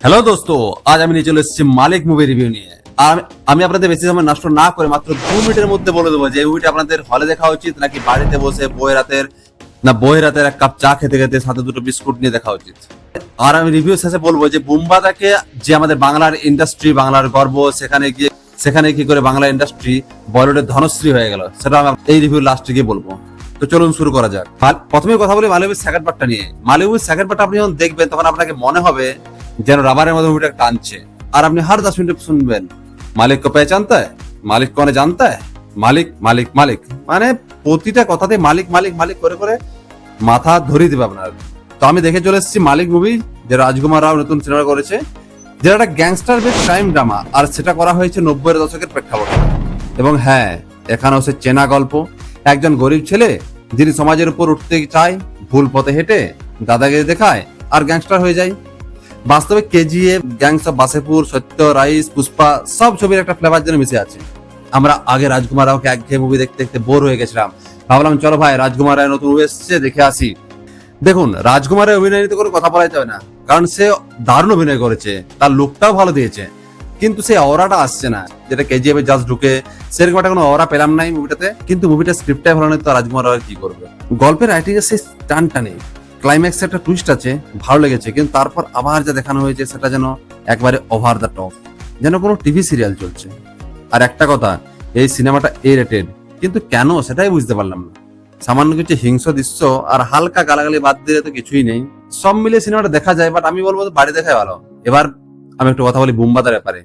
Hello দোস্ত, আজ আমি নিয়ে চলে এসেছি মালিক মুভি রিভিউ নিয়ে। আর আমি আপনাদের বেশি সময় নষ্ট না করে মাত্র 2 মিনিটের মধ্যে বলে দেবো যে মুভিটা আপনাদের হলে দেখা উচিত নাকি বাড়িতে বসে বইয়ের রাতের এক কাপ চা খেতে খেতে সাথে দুটো বিস্কুট নিয়ে দেখা উচিত। আর আমি রিভিউ শেষে বলবো যে বুম্বাদাকে, যে আমাদের বাংলার ইন্ডাস্ট্রি, বাংলার গর্ব, সেখানে কি করে বাংলা ইন্ডাস্ট্রি বলিউডের ধনশ্রী হয়ে গেল, সেটা আমি এই রিভিউ লাস্টে গিয়ে বলবো। তো চলুন শুরু করা যাক। প্রথমে কথা বলি মালিউডের সেকেন্ড পার্টটা নিয়ে। মালিউডের সেকেন্ড পার্ট আপনি যখন দেখবেন তখন আপনাকে মনে হবে যেন রাবারের মতো মুভিটা টানছে, আর আপনি হর 10 মিনিট শুনবেন মালিক কো পেহচানতা হ্যায়, মালিক কোনে জানতা হ্যায়, মালিক মালিক মালিক, মানে প্রতিটা কথাতে মালিক মালিক মালিক করে করে মাথা ধরিয়ে দেবে আপনার। তো আমি দেখে চলে এসেছি মালিক মুভি, যে রাজকুমার রাও নতুন সিনেমা করেছে, যেটা একটা গ্যাংস্টার বেস ক্রাইম ড্রামা, আর সেটা করা হয়েছে 90-এর দশকের প্রেক্ষাপটে। এবং হ্যাঁ, এখানেও সে চেনা গল্প, একজন গরিব ছেলে যিনি সমাজের উপর উঠতে চায়, ভুল পথে হেঁটে দাদাগিরি দেখায় আর গ্যাংস্টার হয়ে যায়। বাস্তবে কেজিএফ, গ্যাংস অফ বাসেপুর, সত্য, রাইস, পুষ্পা সব ছবির একটা ফ্লেভার যেন মিশে আছে। আমরা আগে রাজকুমার রাওকে একঘেয়ে মুভি দেখতে দেখতে বোর হয়ে গেছিলাম, ভাবলাম চলো ভাই রাজকুমার রায় নতুন মুভি এসেছে দেখে আসি। দেখুন, রাজকুমারের অভিনয় নিতে কোনো কথা বলা যাবে না, কারণ সে দারুণ অভিনয় করেছে, তার লুকটাও ভালো দিয়েছে, কিন্তু সেই অরাটা আসছে না যেটা কেজিএফ এ জাস্ট ঢুকে সেরকম একটা কোনো অরা পেলাম নাই মুভিটাতে। কিন্তু মুভিটা স্ক্রিপ্টটাই ভালো নয়, তো রাজকুমার রাও কি করবে। গল্পের রাইটিং এর সেই টানটা নেই, ক্লাইম্যাক্সে একটা টুইস্ট আছে, ভালো লেগেছে, কিন্তু তারপর আবার যা দেখানো হয়েছে সেটা যেন একবারে ওভার দ্য টপ, যেন কোনো টিভি সিরিয়াল চলছে। আর একটা কথা, এই সিনেমাটা এ রেটেড, কিন্তু কেন সেটাই বুঝতে পারলাম না। সামান্য কিছু হিংস্র দৃশ্য আর হালকা গালাগালি বাদ দিলে তো কিছুই নেই, সব মিলিয়ে সিনেমাটা দেখা যায়, বাট আমি বলবো বাড়ি দেখাই ভালো। এবার আমি একটু কথা বলি বুম্বাদার ব্যাপারে।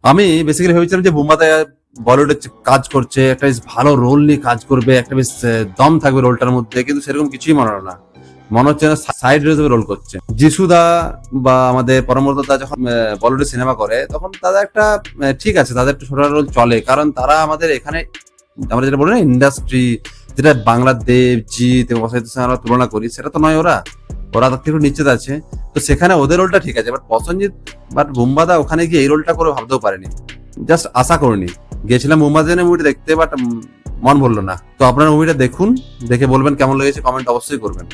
আমি বেসিক্যালি ভেবেছিলাম যে বুম্বাদা বলিউডে কাজ করছে, একটা বেশ ভালো রোল নিয়ে কাজ করবে, একটা বেশ দম থাকবে রোলটার মধ্যে, কিন্তু সেরকম কিছুই মনে হলো না। মনে হচ্ছে না সাইড হিসেবে রোল করছে। যিশুদা বা আমাদের পরমব্রতদা যখন বলিউডে সিনেমা করে তখন তাদের একটা ঠিক আছে, তাদের একটু ছোট রোল চলে, কারণ তারা আমাদের এখানে আমরা যেটা বলি না ইন্ডাস্ট্রি, যেটা বাংলার দেবজিৎ এবং অসিতের সঙ্গে আমরা তুলনা করি, সেটা তো নয়। ওরা তার থেকে একটু নিচে আছে, তো সেখানে ওদের রোলটা ঠিক আছে। বাট প্রসেনজিৎ বাট বুম্বাদা ওখানে গিয়ে এই রোলটা করে ভাবতেও পারেনি, জাস্ট আশা করিনি। গেছিলাম বুম্বাদানের মুভিটা দেখতে, বাট মন ভরলো না। তো আপনারা মুভিটা দেখুন, দেখে বলবেন কেমন লেগেছে, কমেন্ট অবশ্যই করবেন।